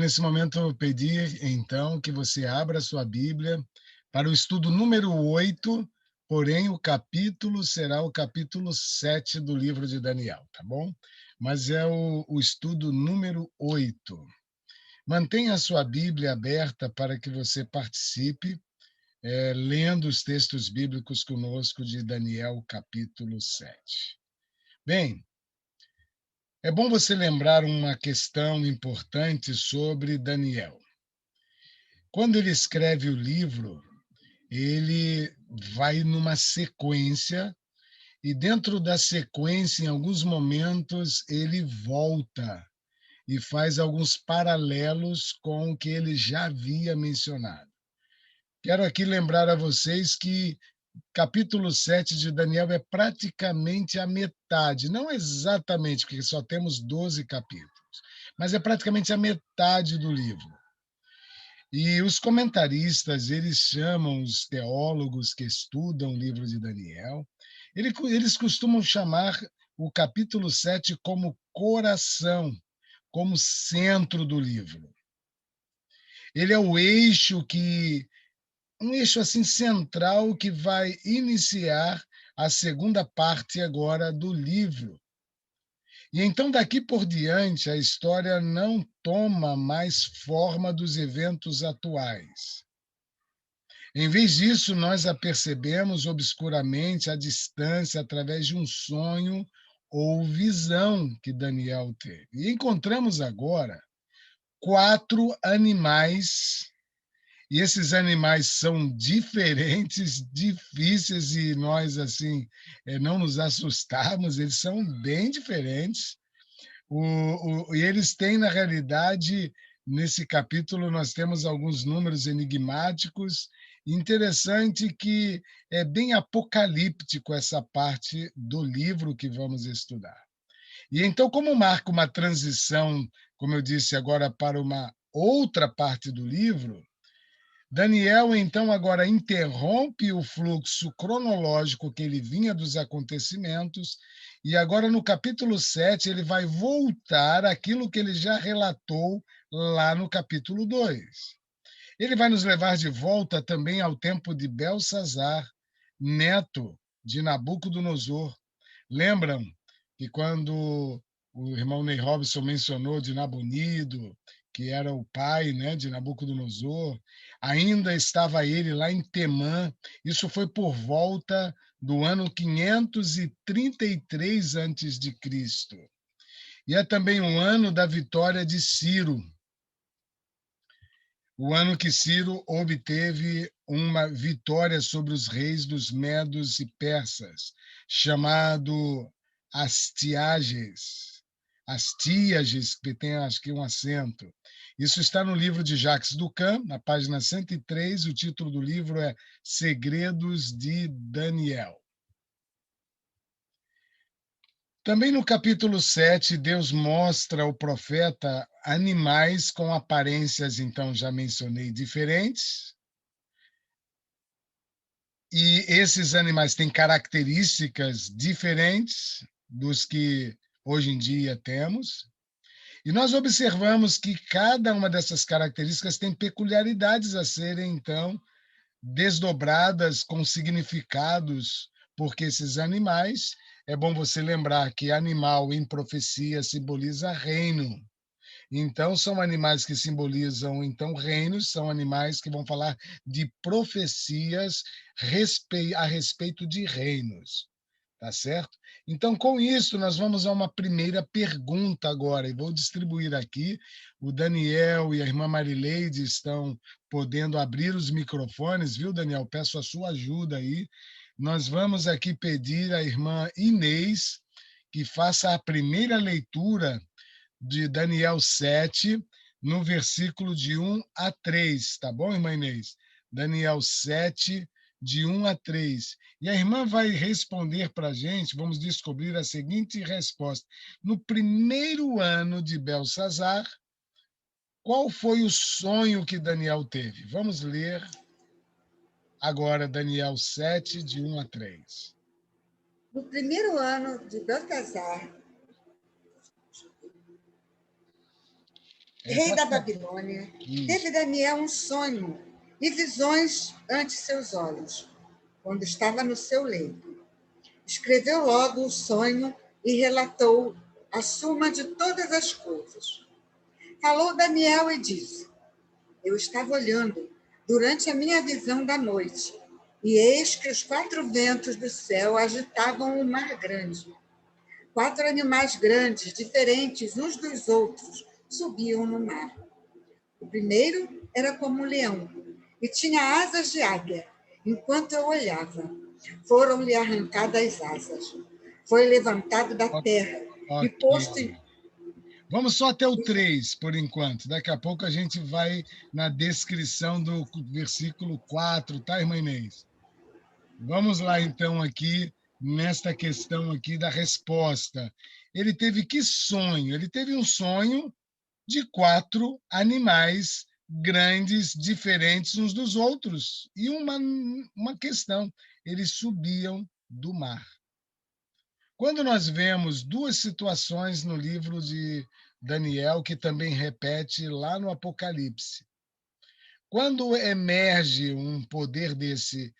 nesse momento, pedir, então, que você abra a sua Bíblia para o estudo número 8, porém o capítulo será o capítulo 7 do livro de Daniel, tá bom? Mas é o estudo número 8. Mantenha a sua Bíblia aberta para que você participe, lendo os textos bíblicos conosco de Daniel, capítulo 7. Bem, é bom você lembrar uma questão importante sobre Daniel. Quando ele escreve o livro, ele vai numa sequência, e dentro da sequência, em alguns momentos, ele volta e faz alguns paralelos com o que ele já havia mencionado. Quero aqui lembrar a vocês que capítulo 7 de Daniel é praticamente a metade, não exatamente, porque só temos 12 capítulos, mas é praticamente a metade do livro. E os comentaristas, eles chamam os teólogos que estudam o livro de Daniel, eles costumam chamar o capítulo 7 como coração, como centro do livro. Ele é o eixo um eixo assim central que vai iniciar a segunda parte agora do livro. E então, daqui por diante, a história não toma mais forma dos eventos atuais. Em vez disso, nós a percebemos obscuramente à distância através de um sonho ou visão que Daniel teve. E encontramos agora 4 animais, e esses animais são diferentes, difíceis, e nós, assim, não nos assustarmos, eles são bem diferentes. E eles têm, na realidade, nesse capítulo, nós temos alguns números enigmáticos. Interessante que é bem apocalíptico essa parte do livro que vamos estudar. E então, como marca uma transição, como eu disse agora, para uma outra parte do livro, Daniel, então, agora interrompe o fluxo cronológico que ele vinha dos acontecimentos, e agora no capítulo 7 ele vai voltar àquilo que ele já relatou lá no capítulo 2. Ele vai nos levar de volta também ao tempo de Belsazar, neto de Nabucodonosor. Lembram que quando o irmão Ney Robson mencionou de Nabonido, que era o pai, né, de Nabucodonosor, ainda estava ele lá em Temã. Isso foi por volta do ano 533 a.C. E é também o ano da vitória de Ciro, o ano que Ciro obteve uma vitória sobre os reis dos Medos e Persas, chamado Astíages, que tem acho que um acento. Isso está no livro de Jacques Ducan, na página 103. O título do livro é Segredos de Daniel. Também no capítulo 7, Deus mostra ao profeta animais com aparências, então já mencionei, diferentes. E esses animais têm características diferentes dos que hoje em dia temos. E nós observamos que cada uma dessas características tem peculiaridades a serem, então, desdobradas com significados, porque esses animais, é bom você lembrar que animal em profecia simboliza reino. Então, são animais que simbolizam, então, reinos, são animais que vão falar de profecias a respeito de reinos. Tá certo? Então, com isso, nós vamos a uma primeira pergunta agora, e vou distribuir aqui. O Daniel e a irmã Marileide estão podendo abrir os microfones, viu, Daniel? Peço a sua ajuda aí. Nós vamos aqui pedir à irmã Inês que faça a primeira leitura de Daniel 7, no versículo de 1 a 3, tá bom, irmã Inês? Daniel 7, de 1 a 3. E a irmã vai responder para a gente, vamos descobrir a seguinte resposta. No primeiro ano de Belsazar, qual foi o sonho que Daniel teve? Vamos ler agora Daniel 7, de 1 a 3. No primeiro ano de Belsazar, rei da Babilônia, teve Daniel um sonho e visões ante seus olhos, quando estava no seu leito. Escreveu logo o sonho e relatou a suma de todas as coisas. Falou Daniel e disse: Eu estava olhando durante a minha visão da noite, e eis que os 4 ventos do céu agitavam o mar grande. 4 animais grandes, diferentes uns dos outros, subiam no mar. O primeiro era como um leão e tinha asas de águia. Enquanto eu olhava, foram-lhe arrancadas as asas. Foi levantado da terra e Ok. posto em... Vamos só até o 3, por enquanto. Daqui a pouco a gente vai na descrição do versículo 4, tá, irmã Inês? Vamos lá, então, aqui, nesta questão aqui da resposta. Ele teve que sonho? Ele teve um sonho de 4 animais grandes, diferentes uns dos outros. E uma questão, eles subiam do mar. Quando nós vemos 2 situações no livro de Daniel, que também repete lá no Apocalipse. Quando emerge um poder desse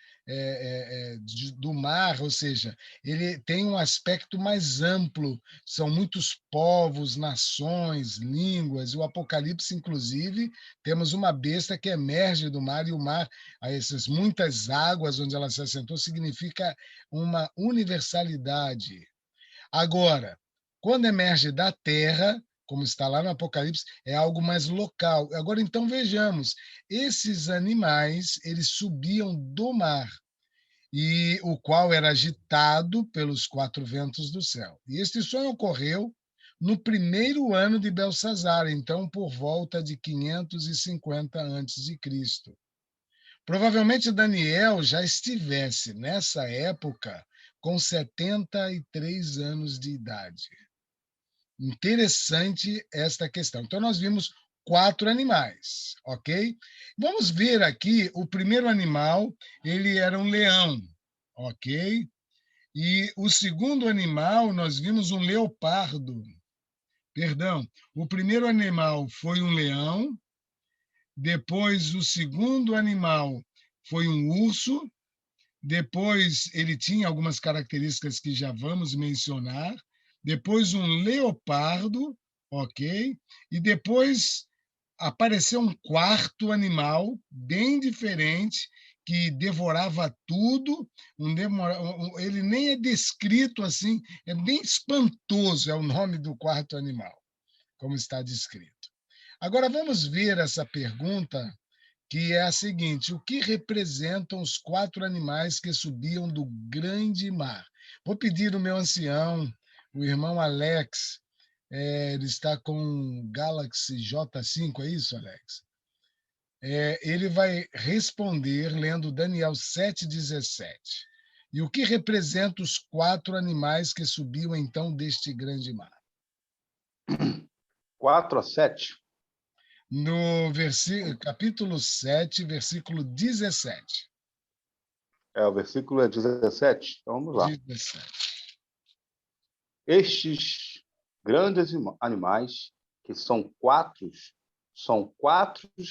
do mar, ou seja, ele tem um aspecto mais amplo, são muitos povos, nações, línguas. O Apocalipse, inclusive, temos uma besta que emerge do mar, e o mar, essas muitas águas onde ela se assentou, significa uma universalidade. Agora, quando emerge da terra, como está lá no Apocalipse, é algo mais local. Agora, então, vejamos, esses animais, eles subiam do mar, e o qual era agitado pelos 4 ventos do céu. E este sonho ocorreu no primeiro ano de Belsazar, então por volta de 550 a.C. Provavelmente Daniel já estivesse, nessa época, com 73 anos de idade. Interessante esta questão. Então, nós vimos 4 animais, ok? Vamos ver aqui, o primeiro animal, ele era um leão, ok? E o segundo animal, nós vimos um leopardo. Perdão, o primeiro animal foi um leão, depois o segundo animal foi um urso, depois ele tinha algumas características que já vamos mencionar, depois um leopardo, ok? E depois apareceu um quarto animal bem diferente que devorava tudo. Ele nem é descrito assim, é bem espantoso, é o nome do quarto animal, como está descrito. Agora vamos ver essa pergunta, que é a seguinte: o que representam os 4 animais que subiam do grande mar? Vou pedir ao meu ancião, o irmão Alex, ele está com um Galaxy J5, é isso, Alex? Ele vai responder lendo Daniel 7,17. E o que representa os 4 animais que subiam então deste grande mar? 4 a 7. No capítulo 7, versículo 17. O versículo é 17. Então vamos lá. 17. Estes grandes animais, que são quatro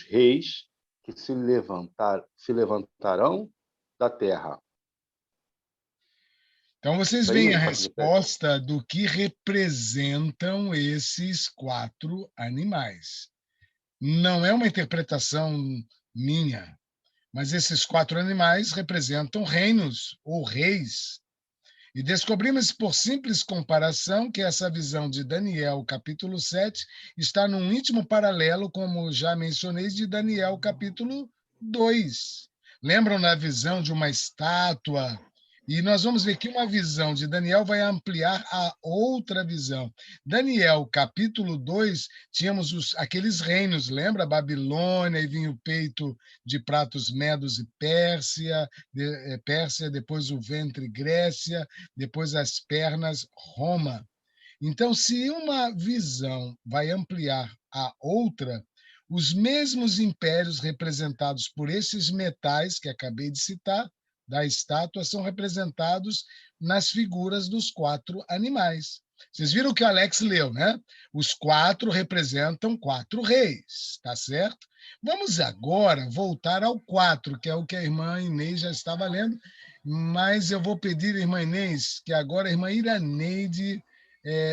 reis que se levantarão da terra. Então, vocês veem a resposta do que representam esses 4 animais. Não é uma interpretação minha, mas esses 4 animais representam reinos ou reis. E descobrimos por simples comparação que essa visão de Daniel, capítulo 7, está num íntimo paralelo, como já mencionei, de Daniel, capítulo 2. Lembram da visão de uma estátua? E nós vamos ver que uma visão de Daniel vai ampliar a outra visão. Daniel, capítulo 2, tínhamos aqueles reinos, lembra? Babilônia, e vinha o peito de pratos medos e Pérsia, depois o ventre Grécia, depois as pernas Roma. Então, se uma visão vai ampliar a outra, os mesmos impérios representados por esses metais que acabei de citar, da estátua, são representados nas figuras dos 4 animais. Vocês viram que o Alex leu, né? Os 4 representam 4 reis, tá certo? Vamos agora voltar ao 4, que é o que a irmã Inês já estava lendo, mas eu vou pedir à irmã Inês que agora a irmã Iraneide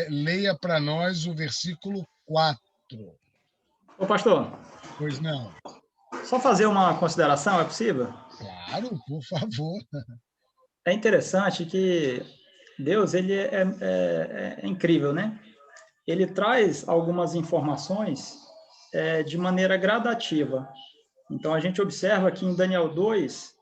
leia para nós o versículo 4. Ô, pastor, Pois não. só fazer uma consideração, é possível? Claro, por favor. É interessante que Deus ele é incrível, né? Ele traz algumas informações de maneira gradativa. Então, a gente observa que em Daniel 2,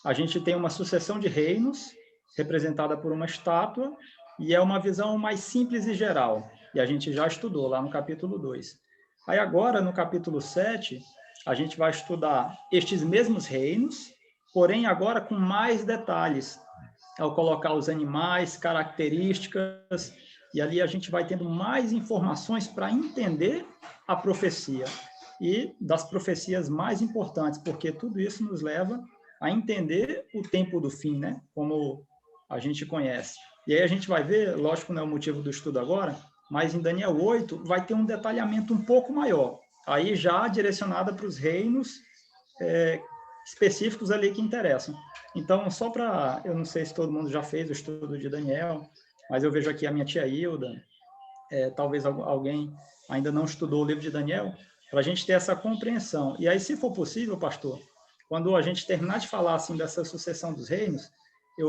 a gente tem uma sucessão de reinos, representada por uma estátua, e é uma visão mais simples e geral. E a gente já estudou lá no capítulo 2. Aí agora, no capítulo 7, a gente vai estudar estes mesmos reinos, porém agora com mais detalhes, ao colocar os animais, características, e ali a gente vai tendo mais informações para entender a profecia e das profecias mais importantes, porque tudo isso nos leva a entender o tempo do fim, né? Como a gente conhece. E aí a gente vai ver, lógico, não é o motivo do estudo agora, mas em Daniel 8 vai ter um detalhamento um pouco maior, aí já direcionada para os reinos específicos ali que interessam. Então, só para... Eu não sei se todo mundo já fez o estudo de Daniel, mas eu vejo aqui a minha tia Hilda, talvez alguém ainda não estudou o livro de Daniel, para a gente ter essa compreensão. E aí, se for possível, pastor, quando a gente terminar de falar assim dessa sucessão dos reinos,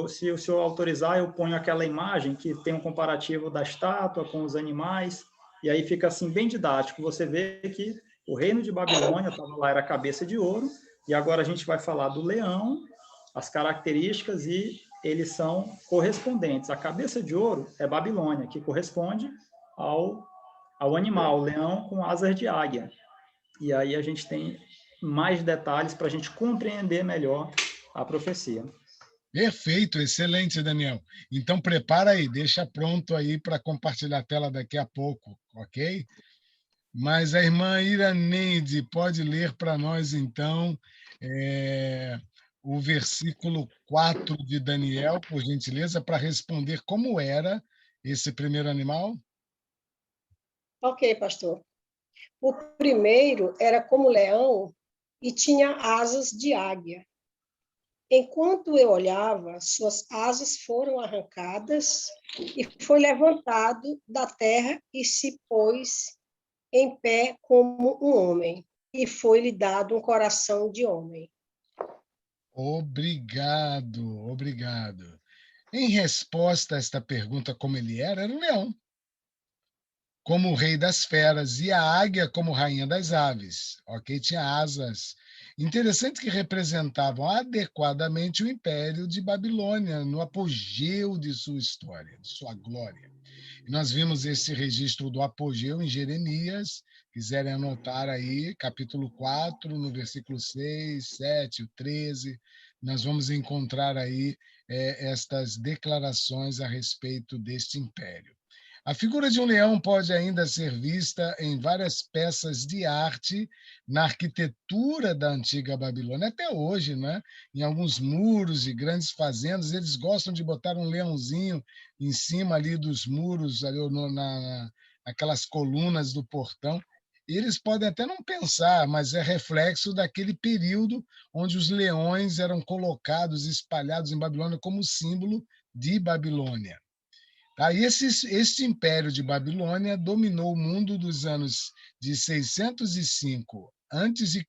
se o senhor autorizar, eu ponho aquela imagem que tem um comparativo da estátua com os animais, e aí fica assim bem didático. Você vê que o reino de Babilônia estava lá, era a cabeça de ouro, e agora a gente vai falar do leão, as características, e eles são correspondentes. A cabeça de ouro é Babilônia, que corresponde ao animal, o leão com asas de águia. E aí a gente tem mais detalhes para a gente compreender melhor a profecia. Perfeito, excelente, Daniel. Então prepara aí, deixa pronto aí para compartilhar a tela daqui a pouco, ok? Mas a irmã Iraneide pode ler para nós, então, o versículo 4 de Daniel, por gentileza, para responder como era esse primeiro animal? Ok, pastor. O primeiro era como leão e tinha asas de águia. Enquanto eu olhava, suas asas foram arrancadas e foi levantado da terra e se pôs em pé como um homem, e foi-lhe dado um coração de homem. Obrigado, obrigado. Em resposta a esta pergunta, como ele era um leão, como o rei das feras, e a águia como rainha das aves, ok? Tinha asas. Interessante que representavam adequadamente o império de Babilônia, no apogeu de sua história, de sua glória. E nós vimos esse registro do apogeu em Jeremias, quiserem anotar aí, capítulo 4, no versículo 6, 7, o 13, nós vamos encontrar aí estas declarações a respeito deste império. A figura de um leão pode ainda ser vista em várias peças de arte na arquitetura da antiga Babilônia, até hoje, né? Em alguns muros e grandes fazendas, eles gostam de botar um leãozinho em cima ali dos muros, ali naquelas colunas do portão. E eles podem até não pensar, mas é reflexo daquele período onde os leões eram colocados, espalhados em Babilônia como símbolo de Babilônia. Aí este império de Babilônia dominou o mundo dos anos de 605 a.C.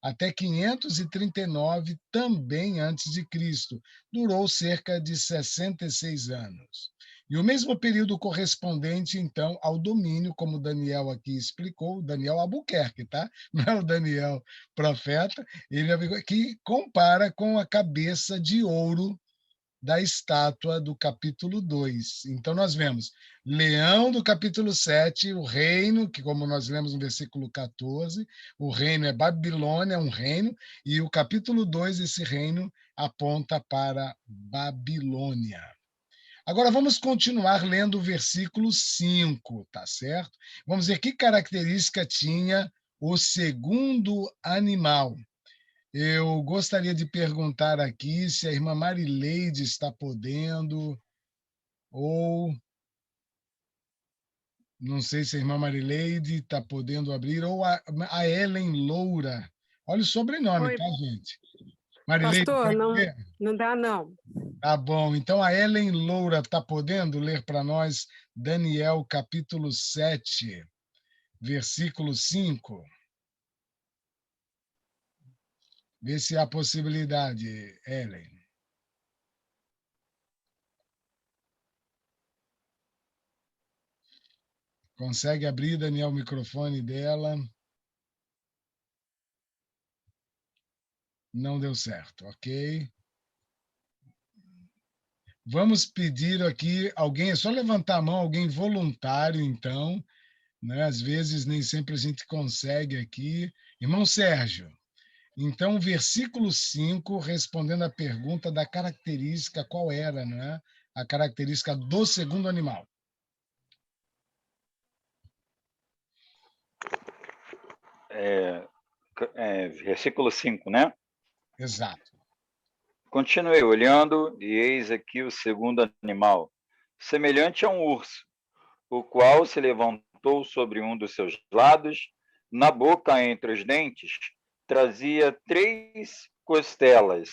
até 539, também antes de Cristo. Durou cerca de 66 anos. E o mesmo período correspondente, então, ao domínio, como Daniel aqui explicou, Daniel Albuquerque, tá? Não é o Daniel profeta, ele que compara com a cabeça de ouro da estátua do capítulo 2. Então, nós vemos leão do capítulo 7, o reino, que como nós lemos no versículo 14, o reino é Babilônia, um reino, e o capítulo 2, esse reino aponta para Babilônia. Agora vamos continuar lendo o versículo 5, tá certo? Vamos ver que característica tinha o segundo animal. Eu gostaria de perguntar aqui se a irmã Marileide está podendo, ou Não sei se a irmã Marileide está podendo abrir, ou a Ellen Loura. Olha o sobrenome, Oi, tá, gente? Marileide, pastor, pode não, ler? não dá, não. Tá bom. Então, a Ellen Loura está podendo ler para nós Daniel, capítulo 7, versículo 5? Vê se há possibilidade, Ellen. Consegue abrir, Daniel, o microfone dela? Não deu certo, ok? Vamos pedir aqui alguém, é só levantar a mão, alguém voluntário, então, né? Às vezes nem sempre a gente consegue aqui. Irmão Sérgio, então, o versículo 5, respondendo à pergunta da característica, qual era, né? A característica do segundo animal. Versículo 5, né? Exato. Continuei olhando, e eis aqui o segundo animal, semelhante a um urso, o qual se levantou sobre um dos seus lados, na boca entre os dentes, trazia 3 costelas.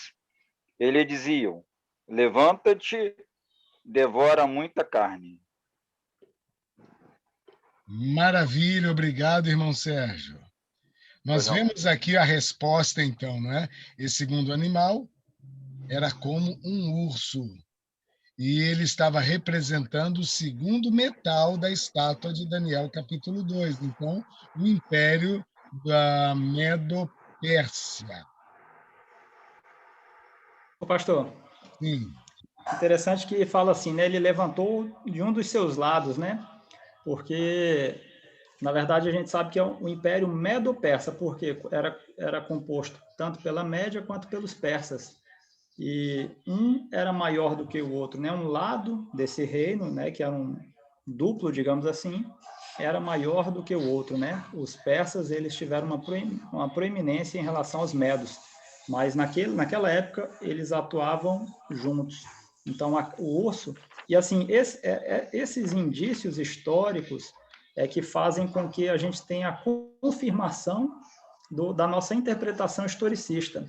Ele diziam: levanta-te, devora muita carne. Maravilha, obrigado, irmão Sérgio. Nós Pois não. vemos aqui a resposta, então, né? Esse segundo animal era como um urso. E ele estava representando o segundo metal da estátua de Daniel, capítulo 2. Então, o império da Medo-Pérsia. Ô, pastor, Sim, interessante que fala assim, né? Ele levantou de um dos seus lados, né? Porque, na verdade, a gente sabe que é o Império Medo-Persa, porque era composto tanto pela Média quanto pelos persas. E um era maior do que o outro, né? Um lado desse reino, né, que era um duplo, digamos assim, era maior do que o outro, né? Os persas, eles tiveram uma proeminência em relação aos medos, mas naquela época eles atuavam juntos. Então, o urso... E, assim, esses indícios históricos é que fazem com que a gente tenha a confirmação da nossa interpretação historicista.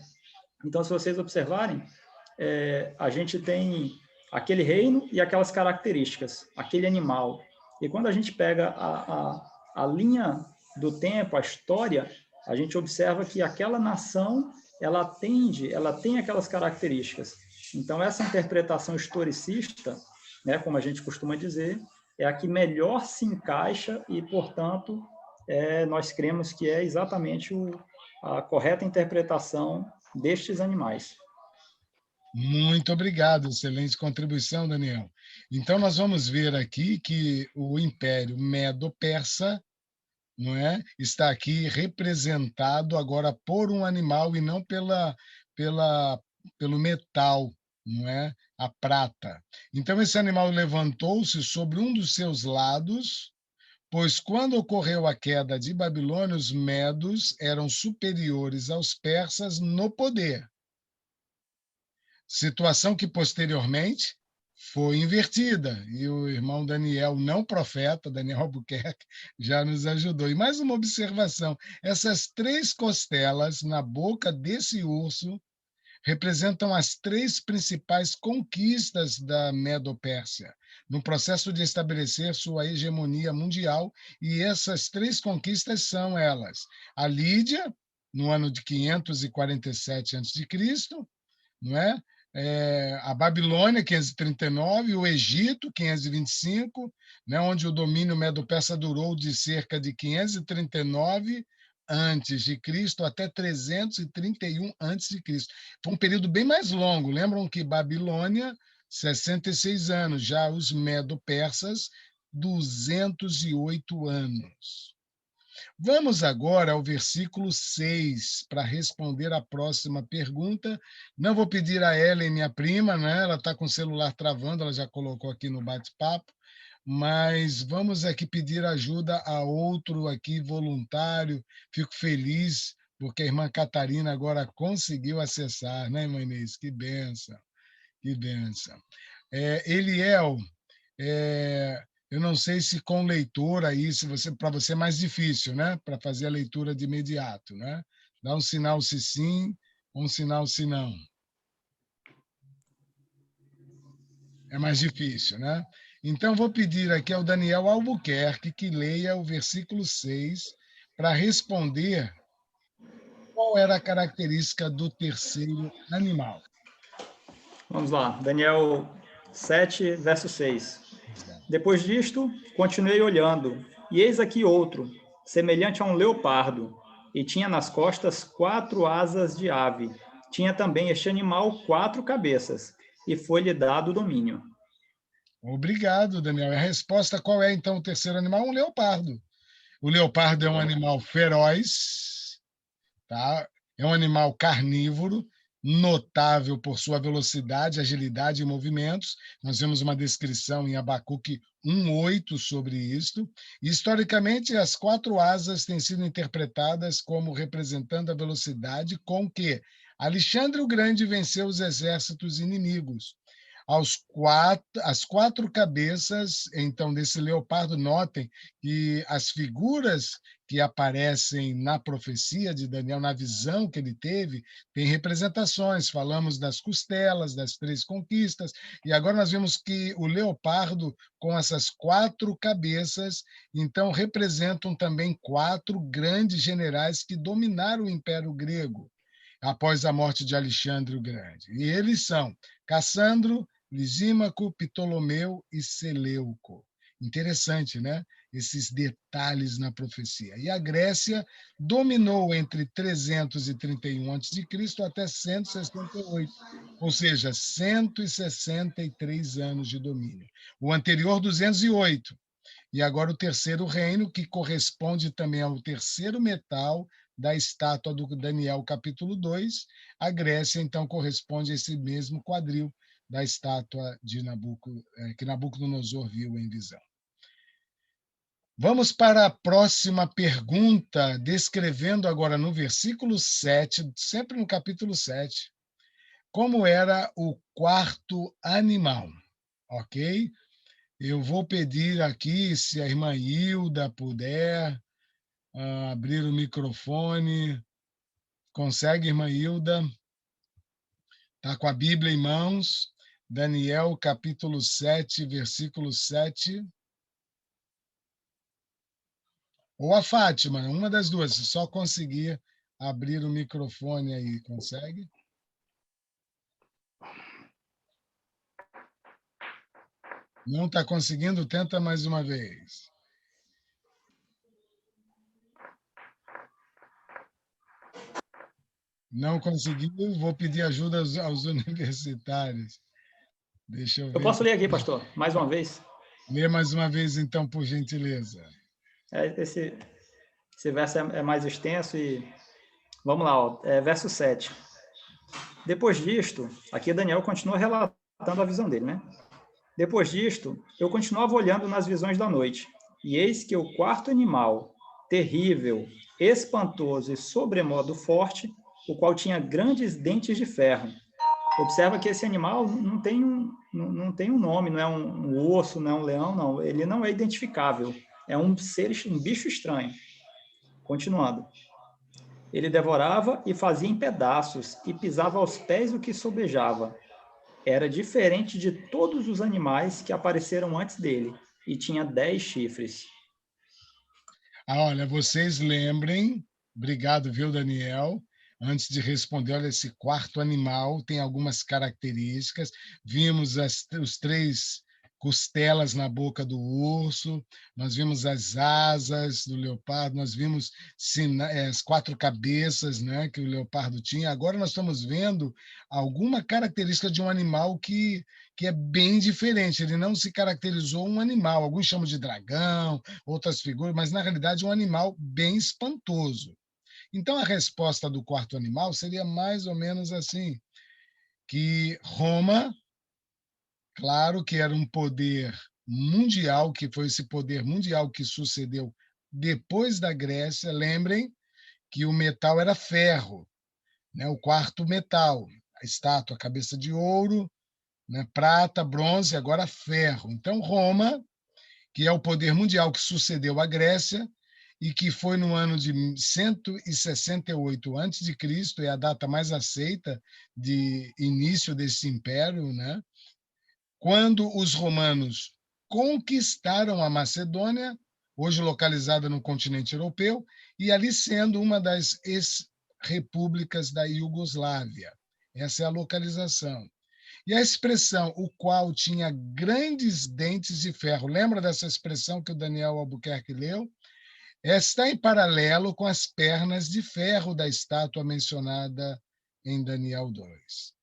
Então, se vocês observarem, a gente tem aquele reino e aquelas características, aquele animal. E quando a gente pega a linha do tempo, a história, a gente observa que aquela nação, ela tem aquelas características. Então, essa interpretação historicista, né, como a gente costuma dizer, é a que melhor se encaixa e, portanto, nós cremos que é exatamente a correta interpretação destes animais. muito obrigado, excelente contribuição, Daniel. Então, nós vamos ver aqui que o Império Medo-Persa, não é, está aqui representado agora por um animal e não pelo metal, não é, a prata. Então, esse animal levantou-se sobre um dos seus lados, pois quando ocorreu a queda de Babilônia, os medos eram superiores aos persas no poder. Situação que posteriormente foi invertida. E o irmão Daniel, não profeta, Daniel Albuquerque, já nos ajudou. E mais uma observação: essas 3 costelas na boca desse urso representam as 3 principais conquistas da Medo-Pérsia, no processo de estabelecer sua hegemonia mundial. E essas 3 conquistas são elas: a Lídia, no ano de 547 a.C., não é? A Babilônia, 539, o Egito, 525, né, onde o domínio medo-persa durou de cerca de 539 antes de Cristo até 331 antes de Cristo. Foi um período bem mais longo. Lembram que Babilônia, 66 anos, já os medo-persas, 208 anos. Vamos agora ao versículo 6 para responder a próxima pergunta. Não vou pedir a Ellen, minha prima, né? Ela está com o celular travando, ela já colocou aqui no bate-papo, mas vamos aqui pedir ajuda a outro aqui voluntário. Fico feliz porque a irmã Catarina agora conseguiu acessar, né, irmã Inês? Que bênção, que bênção. Eliel, Eu não sei se com leitor aí, se você, para você é mais difícil, né? Para fazer a leitura de imediato, né? Dá um sinal se sim, um sinal se não. É mais difícil, né? Então, vou pedir aqui ao Daniel Albuquerque que leia o versículo 6 para responder qual era a característica do terceiro animal. Vamos lá, Daniel 7, verso 6. Depois disto, continuei olhando, e eis aqui outro, semelhante a um leopardo, e tinha nas costas 4 asas de ave. Tinha também este animal 4 cabeças, e foi-lhe dado domínio. Obrigado, Daniel. A resposta qual é, então, o terceiro animal? Um leopardo. O leopardo é um animal feroz, tá? É um animal carnívoro, notável por sua velocidade, agilidade e movimentos. Nós vemos uma descrição em Abacuque 1:8 sobre isto. E, historicamente, as 4 asas têm sido interpretadas como representando a velocidade com que Alexandre o Grande venceu os exércitos inimigos. As 4 cabeças, então, desse leopardo, notem que as figuras que aparecem na profecia de Daniel, na visão que ele teve, tem representações. Falamos das costelas, das 3 conquistas, e agora nós vemos que o leopardo, com essas 4 cabeças, então representam também 4 grandes generais que dominaram o Império Grego após a morte de Alexandre o Grande. E eles são Cassandro, Lisímaco, Ptolomeu e Seleuco. Interessante, né? Esses detalhes na profecia. E a Grécia dominou entre 331 a.C. até 168, ou seja, 163 anos de domínio. O anterior, 208. E agora o terceiro reino, que corresponde também ao terceiro metal da estátua do Daniel, capítulo 2. A Grécia, então, corresponde a esse mesmo quadril da estátua de que Nabucodonosor viu em visão. Vamos para a próxima pergunta, descrevendo agora no versículo 7, sempre no capítulo 7, como era o quarto animal, ok? Eu vou pedir aqui, se a irmã Hilda puder abrir o microfone. Consegue, irmã Hilda? Está com a Bíblia em mãos. Daniel, capítulo 7, versículo 7. Ou a Fátima, uma das duas. Se só conseguir abrir o microfone aí, consegue? Não está conseguindo? Tenta mais uma vez. Não conseguiu? Vou pedir ajuda aos universitários. Deixa eu ver. Eu posso ler aqui, pastor, mais uma vez? Lê mais uma vez, então, por gentileza. Esse verso é mais extenso e... Vamos lá, ó, verso 7. Depois disto, aqui Daniel continua relatando a visão dele, né? Depois disto, eu continuava olhando nas visões da noite, e eis que o quarto animal, terrível, espantoso e sobremodo forte, o qual tinha grandes dentes de ferro. Observa que esse animal não tem um nome, não é um urso, não é um leão, não. Ele não é identificável. É um bicho estranho. Continuando. Ele devorava e fazia em pedaços, e pisava aos pés o que sobejava. Era diferente de todos os animais que apareceram antes dele, e tinha 10 chifres. Olha, vocês lembrem, obrigado, viu, Daniel? Antes de responder, olha, esse quarto animal tem algumas características. Vimos os 3 costelas na boca do urso, nós vimos as asas do leopardo, nós vimos as 4 cabeças, né, que o leopardo tinha. Agora nós estamos vendo alguma característica de um animal que é bem diferente. Ele não se caracterizou um animal. Alguns chamam de dragão, outras figuras, mas na realidade é um animal bem espantoso. Então a resposta do quarto animal seria mais ou menos assim, que Roma, claro que era um poder mundial, que foi esse poder mundial que sucedeu depois da Grécia. Lembrem que o metal era ferro, né? O quarto metal, a estátua, a cabeça de ouro, né? Prata, bronze, agora ferro. Então Roma, que é o poder mundial que sucedeu à Grécia e que foi no ano de 168 a.C., é a data mais aceita de início desse império, né? Quando os romanos conquistaram a Macedônia, hoje localizada no continente europeu, e ali sendo uma das ex-repúblicas da Iugoslávia. Essa é a localização. E a expressão o qual tinha grandes dentes de ferro, lembra dessa expressão que o Daniel Albuquerque leu? Está em paralelo com as pernas de ferro da estátua mencionada em Daniel 2.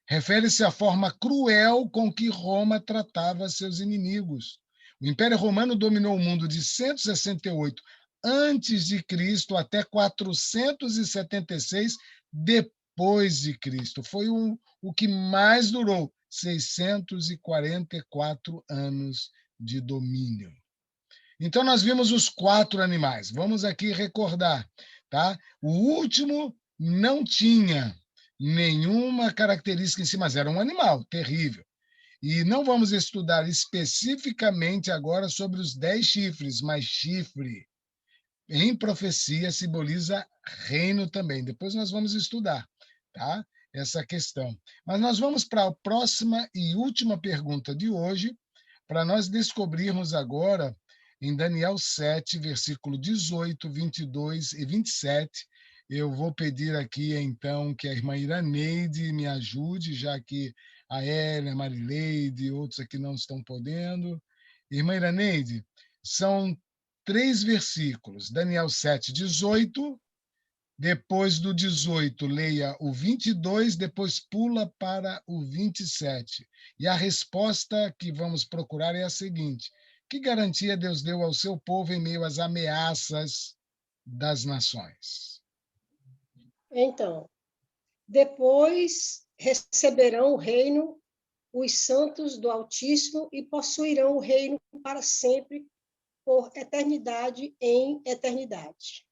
Refere-se à forma cruel com que Roma tratava seus inimigos. O Império Romano dominou o mundo de 168 a.C. até 476 depois de Cristo. Foi o que mais durou, 644 anos de domínio. Então, nós vimos os 4 animais. Vamos aqui recordar. Tá? O último não tinha nenhuma característica em si, mas era um animal terrível. E não vamos estudar especificamente agora sobre os 10 chifres, mas chifre, em profecia, simboliza reino também. Depois nós vamos estudar, tá? Essa questão. Mas nós vamos para a próxima e última pergunta de hoje, para nós descobrirmos agora, em Daniel 7, versículo 18, 22 e 27, eu vou pedir aqui, então, que a irmã Iraneide me ajude, já que a Hélia, a Marileide e outros aqui não estão podendo. Irmã Iraneide, são 3 versículos. Daniel 7, 18. Depois do 18, leia o 22, depois pula para o 27. E a resposta que vamos procurar é a seguinte: que garantia Deus deu ao seu povo em meio às ameaças das nações? Então, depois receberão o reino os santos do Altíssimo e possuirão o reino para sempre, por eternidade em eternidade.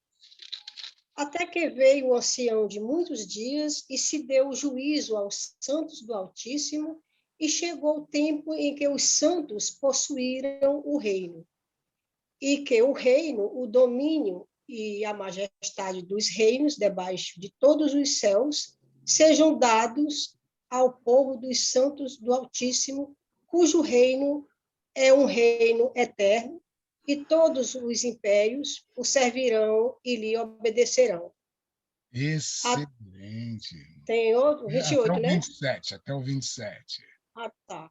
Até que veio o ancião de muitos dias e se deu juízo aos santos do Altíssimo, e chegou o tempo em que os santos possuíram o reino, e que o reino, o domínio e a majestade dos reinos debaixo de todos os céus sejam dados ao povo dos santos do Altíssimo, cujo reino é um reino eterno, e todos os impérios o servirão e lhe obedecerão. Excelente. Tem outro? 28, até o né? 27, até o 27. Ah, tá.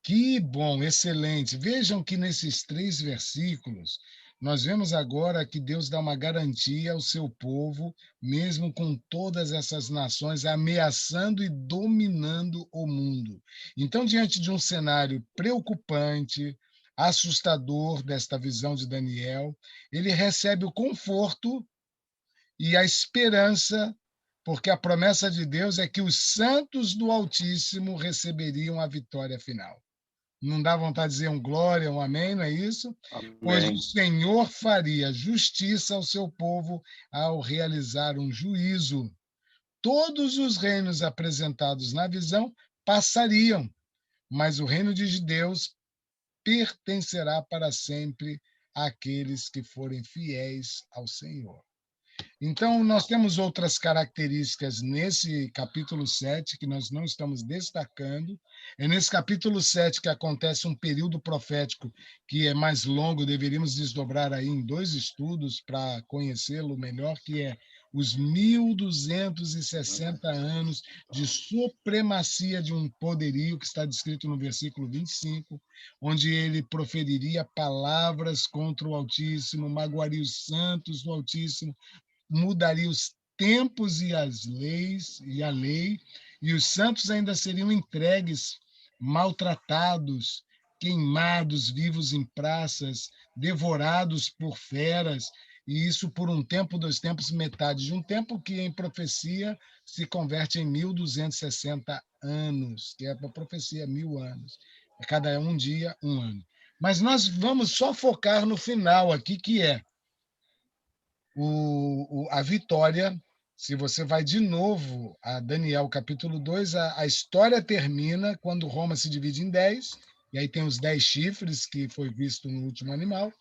Que bom, excelente. Vejam que nesses 3 versículos, nós vemos agora que Deus dá uma garantia ao seu povo, mesmo com todas essas nações ameaçando e dominando o mundo. Então, diante de um cenário preocupante, assustador desta visão de Daniel, ele recebe o conforto e a esperança, porque a promessa de Deus é que os santos do Altíssimo receberiam a vitória final. Não dá vontade de dizer um glória, um amém, não é isso? Amém. Pois o Senhor faria justiça ao seu povo ao realizar um juízo. Todos os reinos apresentados na visão passariam, mas o reino de Deus pertencerá para sempre àqueles que forem fiéis ao Senhor. Então, nós temos outras características nesse capítulo 7 que nós não estamos destacando. É nesse capítulo 7 que acontece um período profético que é mais longo, deveríamos desdobrar aí em 2 estudos para conhecê-lo melhor, que é os 1260 anos de supremacia de um poderio, que está descrito no versículo 25, onde ele proferiria palavras contra o Altíssimo, magoaria os santos do Altíssimo, mudaria os tempos e as leis e a lei, e os santos ainda seriam entregues, maltratados, queimados vivos em praças, devorados por feras, e isso por um tempo, 2 tempos, metade de um tempo, que em profecia se converte em 1260 anos, que é a profecia, 1000 anos. Cada um dia, 1 ano. Mas nós vamos só focar no final aqui, que é a vitória. Se você vai de novo a Daniel capítulo 2, a história termina quando Roma se divide em 10 e aí tem os 10 chifres, que foi visto no último animal,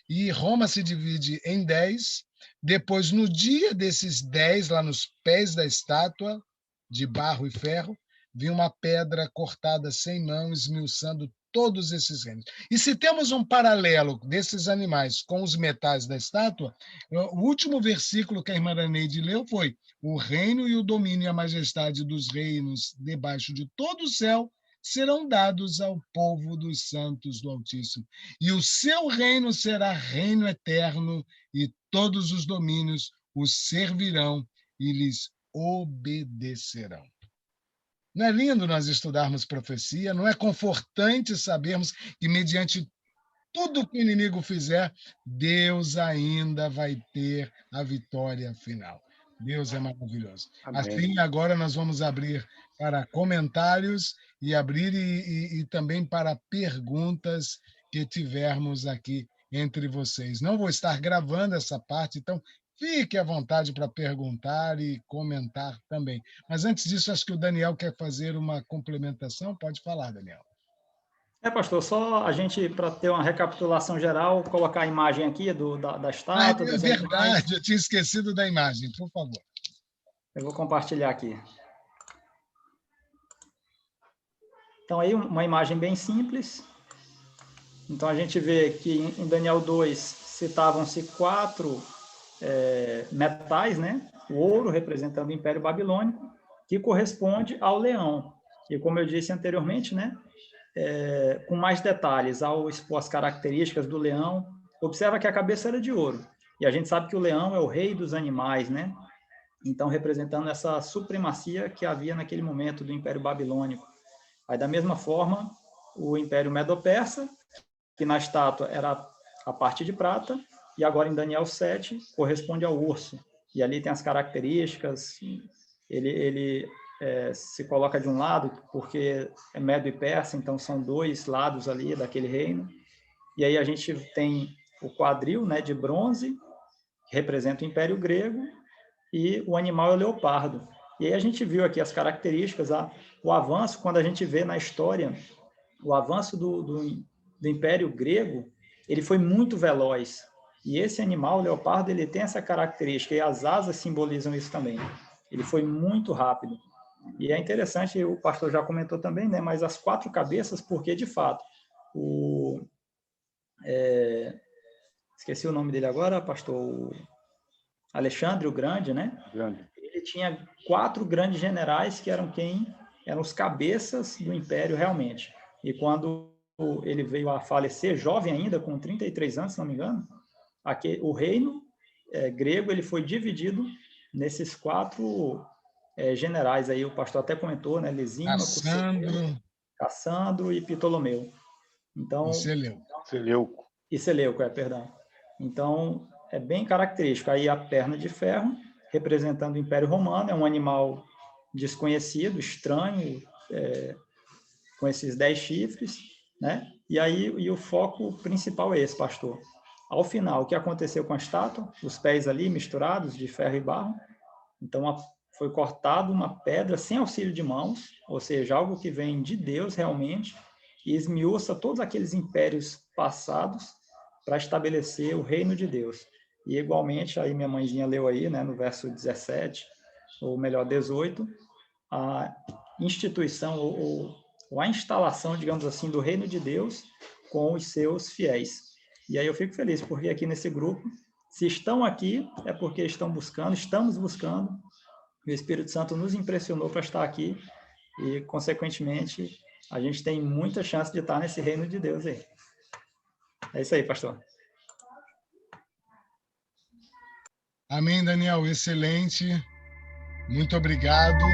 e Roma se divide em 10. Depois, no dia desses 10, lá nos pés da estátua, de barro e ferro, vinha uma pedra cortada sem mão, esmiuçando todos esses reinos. E se temos um paralelo desses animais com os metais da estátua, o último versículo que a irmã Neide leu foi: o reino e o domínio e a majestade dos reinos debaixo de todo o céu serão dados ao povo dos santos do Altíssimo. E o seu reino será reino eterno, e todos os domínios o servirão e lhes obedecerão. Não é lindo nós estudarmos profecia? Não é confortante sabermos que, mediante tudo que o inimigo fizer, Deus ainda vai ter a vitória final. Deus é maravilhoso. Amém. Assim, agora nós vamos abrir para comentários e abrir e também para perguntas que tivermos aqui entre vocês. Não vou estar gravando essa parte, então fique à vontade para perguntar e comentar também. Mas antes disso, acho que o Daniel quer fazer uma complementação. Pode falar, Daniel. Pastor, só a gente, para ter uma recapitulação geral, colocar a imagem aqui da estátua. É verdade, eu tinha esquecido da imagem, por favor. Eu vou compartilhar aqui. Então, aí uma imagem bem simples. Então, a gente vê que em Daniel 2 citavam-se 4 metais, né? O ouro, representando o Império Babilônico, que corresponde ao leão. E, como eu disse anteriormente, né? Com mais detalhes, ao expor as características do leão, observa que a cabeça era de ouro. E a gente sabe que o leão é o rei dos animais, né? Então, representando essa supremacia que havia naquele momento do Império Babilônico. Aí, da mesma forma, o Império Medo-Persa, que na estátua era a parte de prata, e agora em Daniel 7 corresponde ao urso. E ali tem as características, ele se coloca de um lado, porque é Medo e Persa, então são 2 lados ali daquele reino. E aí a gente tem o quadril, né, de bronze, que representa o Império Grego, e o animal é o leopardo. E aí a gente viu aqui as características, o avanço, quando a gente vê na história, o avanço do Império Grego, ele foi muito veloz. E esse animal, o leopardo, ele tem essa característica, e as asas simbolizam isso também. Ele foi muito rápido. E é interessante, o pastor já comentou também, né, mas as 4 cabeças, porque, de fato, esqueci o nome dele agora, pastor Alexandre o Grande, né? Grande. Ele tinha 4 grandes generais que eram eram os cabeças do império realmente. E quando ele veio a falecer, jovem ainda, com 33 anos, se não me engano, o reino grego ele foi dividido nesses 4 generais. Aí o pastor até comentou, né? Lisímaco, Cassandro e Ptolomeu. Então, Seleuco, perdão. Então, é bem característico. Aí a perna de ferro, representando o Império Romano, é um animal desconhecido, estranho, com esses 10 chifres, né? E aí o foco principal é esse, pastor. Ao final, o que aconteceu com a estátua? Os pés ali misturados de ferro e barro. Então, foi cortado uma pedra sem auxílio de mãos, ou seja, algo que vem de Deus realmente, e esmiuça todos aqueles impérios passados para estabelecer o reino de Deus. E, igualmente, aí minha mãezinha leu aí, né, no verso 17, ou melhor, 18, a instituição ou a instalação, digamos assim, do reino de Deus com os seus fiéis. E aí eu fico feliz, porque aqui nesse grupo, se estão aqui, é porque estamos buscando, e o Espírito Santo nos impressionou para estar aqui, e, consequentemente, a gente tem muita chance de estar nesse reino de Deus aí. É isso aí, pastor. Amém, Daniel. Excelente. Muito obrigado.